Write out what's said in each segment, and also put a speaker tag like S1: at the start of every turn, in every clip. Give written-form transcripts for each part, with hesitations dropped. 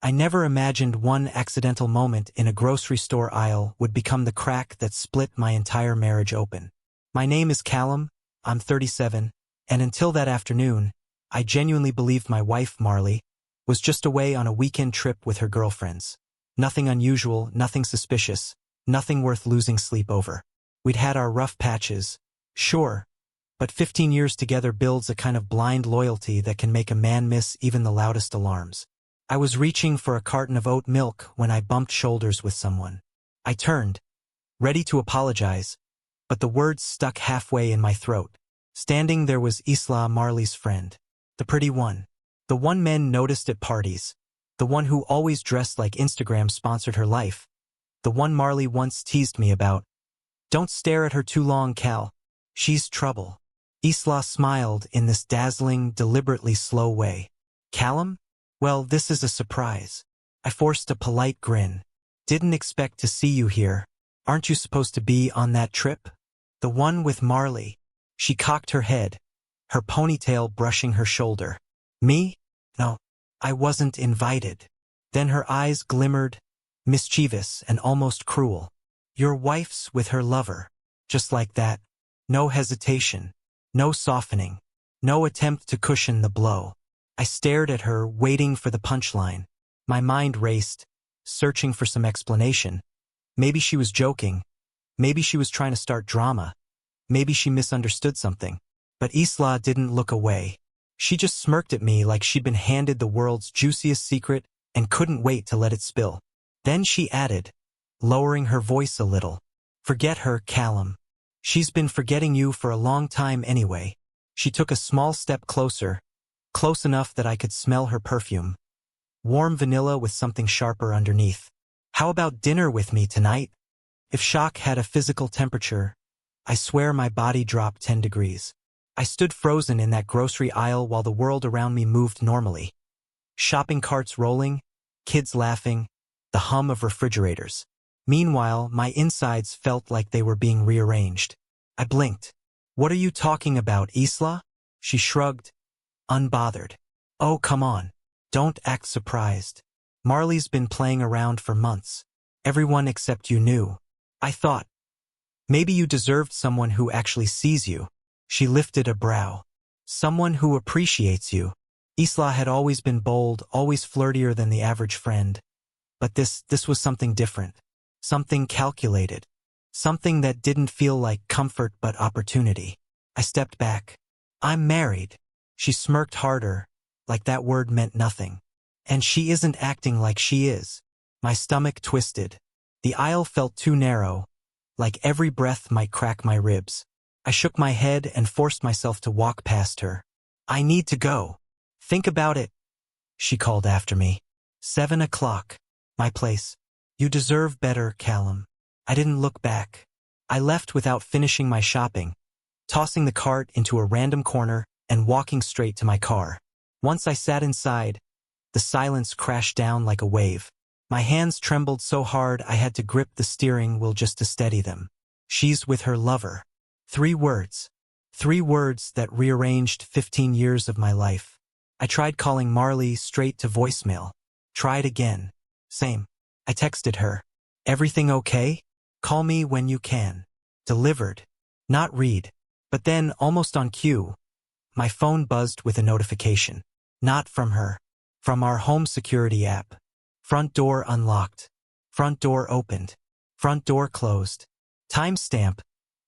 S1: I never imagined one accidental moment in a grocery store aisle would become the crack that split my entire marriage open. My name is Callum, I'm 37, and until that afternoon, I genuinely believed my wife, Marley, was just away on a weekend trip with her girlfriends. Nothing unusual, nothing suspicious, nothing worth losing sleep over. We'd had our rough patches, sure, but 15 years together builds a kind of blind loyalty that can make a man miss even the loudest alarms. I was reaching for a carton of oat milk when I bumped shoulders with someone. I turned, ready to apologize, but the words stuck halfway in my throat. Standing there was Isla, Marley's friend. The pretty one. The one men noticed at parties. The one who always dressed like Instagram sponsored her life. The one Marley once teased me about. Don't stare at her too long, Cal. She's trouble. Isla smiled in this dazzling, deliberately slow way. Callum? Well, this is a surprise. I forced a polite grin. Didn't expect to see you here. Aren't you supposed to be on that trip? The one with Marley. She cocked her head, her ponytail brushing her shoulder. Me? No, I wasn't invited. Then her eyes glimmered, mischievous and almost cruel. Your wife's with her lover. Just like that. No hesitation. No softening. No attempt to cushion the blow. I stared at her, waiting for the punchline. My mind raced, searching for some explanation. Maybe she was joking. Maybe she was trying to start drama. Maybe she misunderstood something. But Isla didn't look away. She just smirked at me like she'd been handed the world's juiciest secret and couldn't wait to let it spill. Then she added, lowering her voice a little, "Forget her, Callum. She's been forgetting you for a long time anyway." She took a small step closer, close enough that I could smell her perfume. Warm vanilla with something sharper underneath. How about dinner with me tonight? If shock had a physical temperature, I swear my body dropped 10 degrees. I stood frozen in that grocery aisle while the world around me moved normally. Shopping carts rolling, kids laughing, the hum of refrigerators. Meanwhile, my insides felt like they were being rearranged. I blinked. What are you talking about, Isla? She shrugged, unbothered. Oh, come on. Don't act surprised. Marley's been playing around for months. Everyone except you knew. I thought, maybe you deserved someone who actually sees you. She lifted a brow. Someone who appreciates you. Isla had always been bold, always flirtier than the average friend. But this was something different. Something calculated. Something that didn't feel like comfort but opportunity. I stepped back. I'm married. She smirked harder, like that word meant nothing. And she isn't acting like she is. My stomach twisted. The aisle felt too narrow, like every breath might crack my ribs. I shook my head and forced myself to walk past her. I need to go. Think about it, she called after me. 7 o'clock. My place. You deserve better, Callum. I didn't look back. I left without finishing my shopping, tossing the cart into a random corner and walking straight to my car. Once I sat inside, the silence crashed down like a wave. My hands trembled so hard I had to grip the steering wheel just to steady them. She's with her lover. 3 words. 3 words that rearranged 15 years of my life. I tried calling Marley straight to voicemail. Tried again. Same. I texted her. Everything okay? Call me when you can. Delivered. Not read. But then, almost on cue, my phone buzzed with a notification. Not from her. From our home security app. Front door unlocked. Front door opened. Front door closed. Timestamp.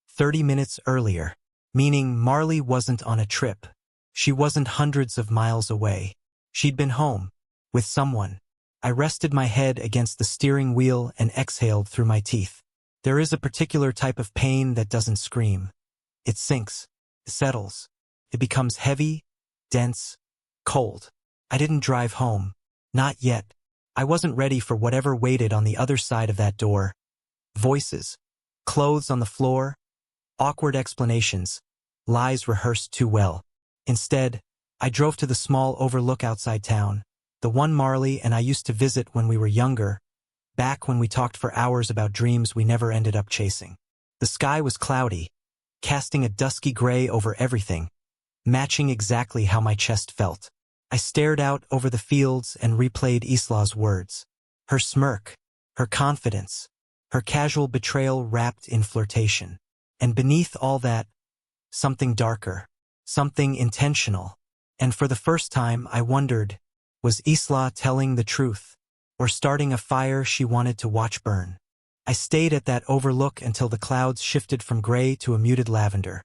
S1: 30 minutes earlier. Meaning Marley wasn't on a trip. She wasn't hundreds of miles away. She'd been home. With someone. I rested my head against the steering wheel and exhaled through my teeth. There is a particular type of pain that doesn't scream. It sinks. It settles. It becomes heavy, dense, cold. I didn't drive home. Not yet. I wasn't ready for whatever waited on the other side of that door. Voices. Clothes on the floor. Awkward explanations. Lies rehearsed too well. Instead, I drove to the small overlook outside town. The one Marley and I used to visit when we were younger, back when we talked for hours about dreams we never ended up chasing. The sky was cloudy, casting a dusky gray over everything, matching exactly how my chest felt. I stared out over the fields and replayed Isla's words. Her smirk, her confidence, her casual betrayal wrapped in flirtation. And beneath all that, something darker, something intentional. And for the first time I wondered, was Isla telling the truth, or starting a fire she wanted to watch burn? I stayed at that overlook until the clouds shifted from gray to a muted lavender,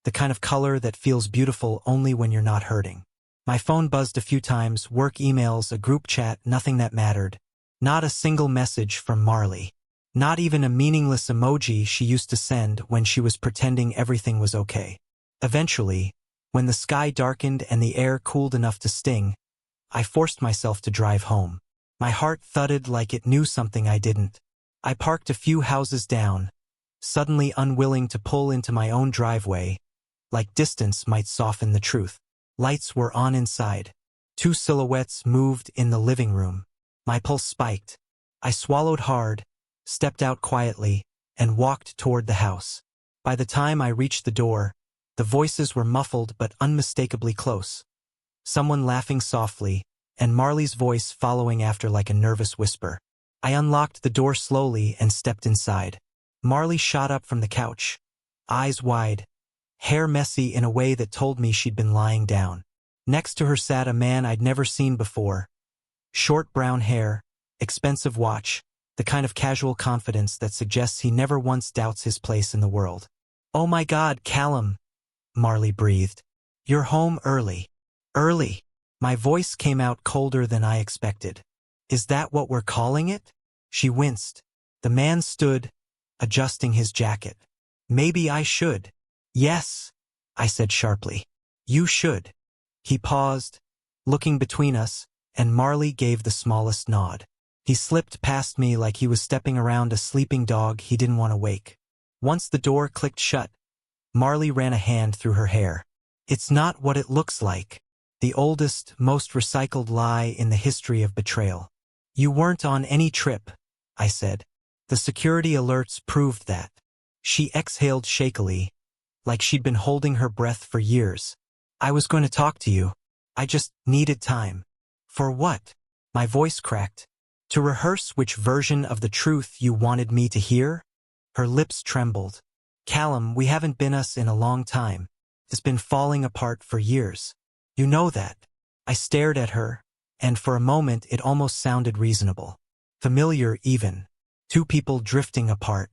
S1: the kind of color that feels beautiful only when you're not hurting. My phone buzzed a few times, work emails, a group chat, nothing that mattered. Not a single message from Marley. Not even a meaningless emoji she used to send when she was pretending everything was okay. Eventually, when the sky darkened and the air cooled enough to sting, I forced myself to drive home. My heart thudded like it knew something I didn't. I parked a few houses down, suddenly unwilling to pull into my own driveway, like distance might soften the truth. Lights were on inside. 2 silhouettes moved in the living room. My pulse spiked. I swallowed hard, stepped out quietly, and walked toward the house. By the time I reached the door, the voices were muffled but unmistakably close. Someone laughing softly, and Marley's voice following after like a nervous whisper. I unlocked the door slowly and stepped inside. Marley shot up from the couch, eyes wide, hair messy in a way that told me she'd been lying down. Next to her sat a man I'd never seen before. Short brown hair, expensive watch, the kind of casual confidence that suggests he never once doubts his place in the world. "Oh my God, Callum," Marley breathed. "You're home early." "Early?" My voice came out colder than I expected. "Is that what we're calling it?" She winced. The man stood, adjusting his jacket. "Maybe I should." "Yes," I said sharply. "You should." He paused, looking between us, and Marley gave the smallest nod. He slipped past me like he was stepping around a sleeping dog he didn't want to wake. Once the door clicked shut, Marley ran a hand through her hair. "It's not what it looks like." The oldest, most recycled lie in the history of betrayal. "You weren't on any trip," I said. "The security alerts proved that." She exhaled shakily, like she'd been holding her breath for years. "I was going to talk to you. I just needed time." "For what?" My voice cracked. "To rehearse which version of the truth you wanted me to hear?" Her lips trembled. "Callum, we haven't been us in a long time. It's been falling apart for years. You know that." I stared at her, and for a moment it almost sounded reasonable. Familiar even. 2 people drifting apart.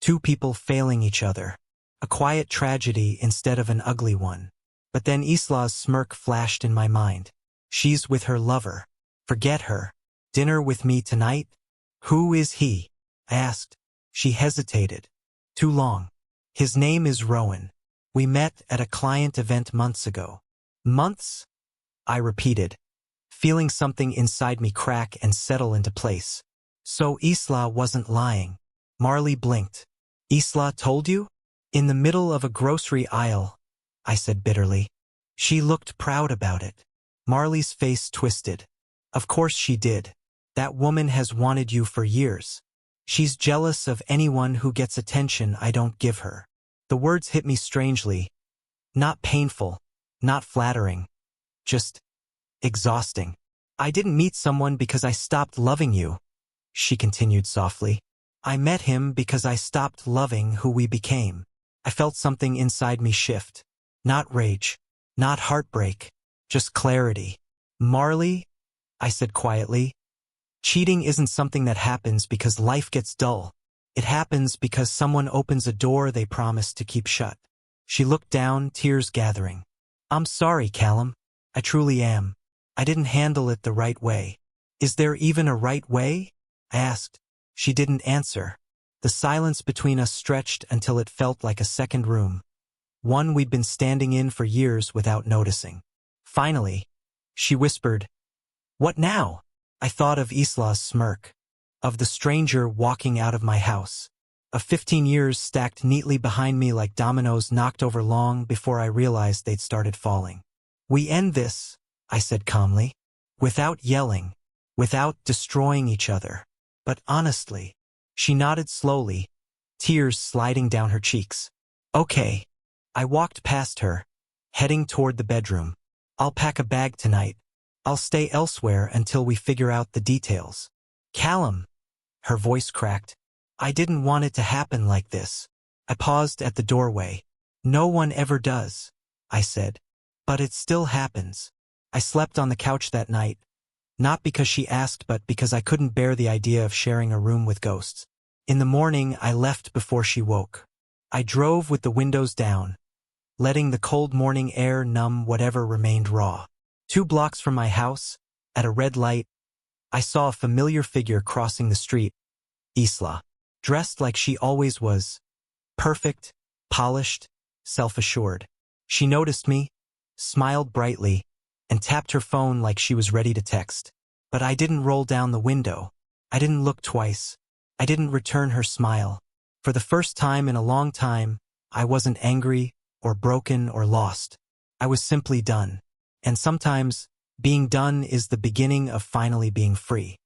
S1: 2 people failing each other. A quiet tragedy instead of an ugly one. But then Isla's smirk flashed in my mind. "She's with her lover. Forget her. Dinner with me tonight?" "Who is he?" I asked. She hesitated. "Too long. His name is Rowan. We met at a client event months ago." "Months?" I repeated, feeling something inside me crack and settle into place. So Isla wasn't lying. Marley blinked. "Isla told you?" "In the middle of a grocery aisle," I said bitterly. She looked proud about it. Marley's face twisted. "Of course she did. That woman has wanted you for years. She's jealous of anyone who gets attention I don't give her." The words hit me strangely. Not painful, not flattering. Just exhausting. "I didn't meet someone because I stopped loving you," she continued softly. "I met him because I stopped loving who we became." I felt something inside me shift. Not rage, not heartbreak, just clarity. "Marley," I said quietly, "cheating isn't something that happens because life gets dull. It happens because someone opens a door they promised to keep shut." She looked down, tears gathering. "I'm sorry, Callum. I truly am. I didn't handle it the right way." "Is there even a right way?" I asked. She didn't answer. The silence between us stretched until it felt like a second room. One we'd been standing in for years without noticing. Finally, she whispered, "What now?" I thought of Isla's smirk, of the stranger walking out of my house, of 15 years stacked neatly behind me like dominoes knocked over long before I realized they'd started falling. "We end this," I said calmly, "without yelling, without destroying each other, but honestly." She nodded slowly, tears sliding down her cheeks. "Okay." I walked past her, heading toward the bedroom. "I'll pack a bag tonight. I'll stay elsewhere until we figure out the details. Callum, her voice cracked. I didn't want it to happen like this. I paused at the doorway. No one ever does, I said. But it still happens. I slept on the couch that night, not because she asked but because I couldn't bear the idea of sharing a room with ghosts. In the morning, I left before she woke. I drove with the windows down, letting the cold morning air numb whatever remained raw. 2 blocks from my house, at a red light, I saw a familiar figure crossing the street, Isla, dressed like she always was, perfect, polished, self-assured. She noticed me, smiled brightly, and tapped her phone like she was ready to text. But I didn't roll down the window. I didn't look twice. I didn't return her smile. For the first time in a long time, I wasn't angry or broken or lost. I was simply done. And sometimes, being done is the beginning of finally being free.